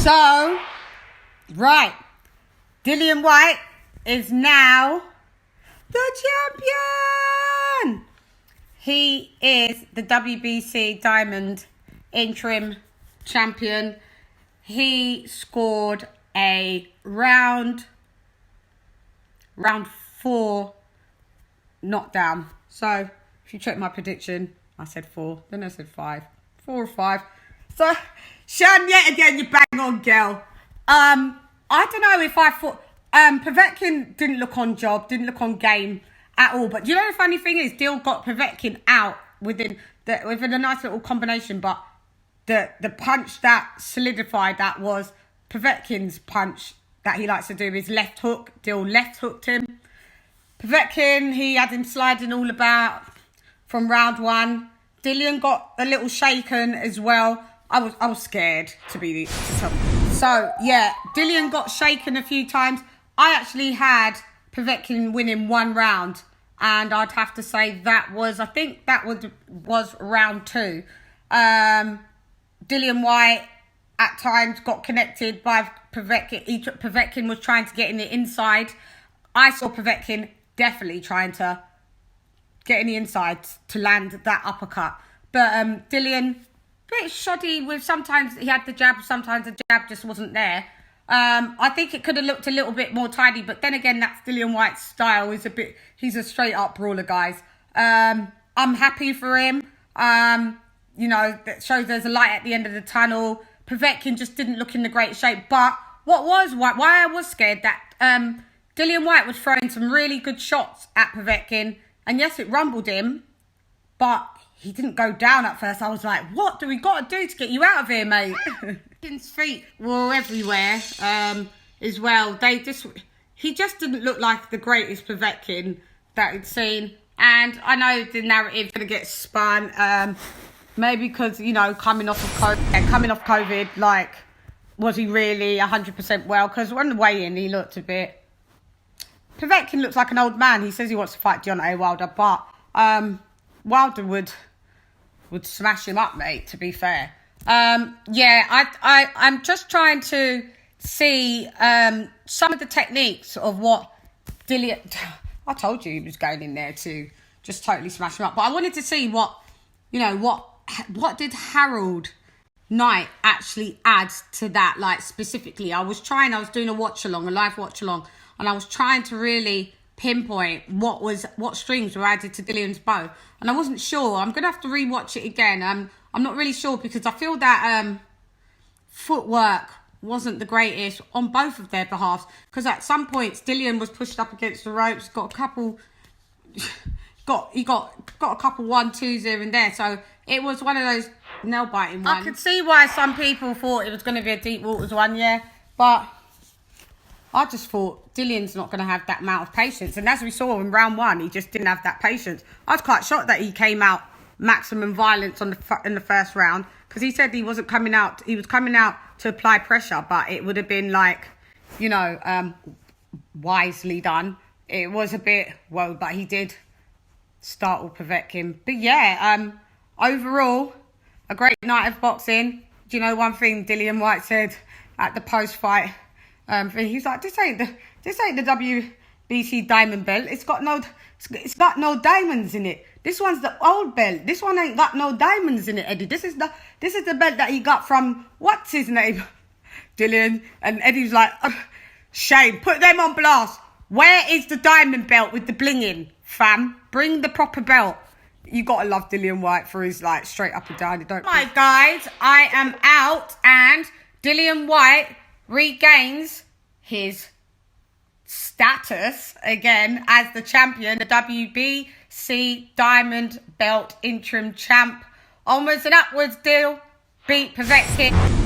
So, right, Dillian Whyte is now the champion. He is the WBC Diamond interim champion. He scored a round 4 knockdown. So, if you check my prediction, I said 4, then I said 5. 4 or 5. So, Sean, yet again, you bang on, girl. I don't know if I thought... Povetkin didn't look on job, didn't look on game at all. But you know the funny thing is, Dill got Povetkin out within a nice little combination. But the punch that solidified that was Povetkin's punch that he likes to do, his left hook. Dill left hooked him. Povetkin, he had him sliding all about from round 1. Dillian got a little shaken as well. I was scared to tell you. So yeah, Dillian got shaken a few times. I actually had Povetkin winning 1 round, and I'd have to say I think that was round 2. Dillian Whyte at times got connected by Povetkin. Povetkin was trying to get in the inside. I saw Povetkin definitely trying to get in the inside to land that uppercut. But Dillian, bit shoddy with, sometimes he had the jab, sometimes the jab just wasn't there. I think it could have looked a little bit more tidy, but then again, that's Dillian Whyte's style. He's a straight up brawler, guys. I'm happy for him. You know, that shows there's a light at the end of the tunnel. Povetkin just didn't look in the great shape. But why I was scared that Dillian Whyte was throwing some really good shots at Povetkin, and yes, it rumbled him, but he didn't go down at first. I was like, what do we got to do to get you out of here, mate? His feet were everywhere as well. He just didn't look like the greatest Povetkin that I'd seen. And I know the narrative's going to get spun. Maybe because, you know, coming off COVID, like, was he really 100% well? Because on the way in, he looked a bit... Povetkin looks like an old man. He says he wants to fight Deontay Wilder, but Wilder would smash him up, mate, to be fair. Yeah, I'm just trying to see some of the techniques of what Dillian... I told you he was going in there to just totally smash him up. But I wanted to see what did Harold Knight actually add to that, like, specifically. I was doing a live watch along, and I was trying to really pinpoint what strings were added to Dillian's bow, and I wasn't sure. I'm gonna have to rewatch it again. I'm not really sure, because I feel that footwork wasn't the greatest on both of their behalves, because at some points Dillian was pushed up against the ropes, got a couple 1-2s here and there, so it was one of those nail-biting ones. I could see why some people thought it was going to be a deep waters one, yeah, but I just thought Dillian's not going to have that amount of patience. And as we saw in round 1, he just didn't have that patience. I was quite shocked that he came out maximum violence in the first round, because he said he wasn't coming out. He was coming out to apply pressure, but it would have been like, you know, wisely done. It was a bit, well, but he did startle Povetkin. But yeah, overall, a great night of boxing. Do you know one thing Dillian Whyte said at the post-fight? He's like, this ain't the WBC diamond belt. It's got no diamonds in it. This one's the old belt. This one ain't got no diamonds in it, Eddie. This is the belt that he got from, what's his name? Dillian. And Eddie's like, shame. Put them on blast. Where is the diamond belt with the blinging, fam? Bring the proper belt. You gotta love Dillian Whyte for his, like, straight up and down. Right, guys, I am out, and Dillian Whyte regains his status again as the champion, the WBC Diamond Belt interim champ. Onwards and upwards, Dill. Beat Povetkin.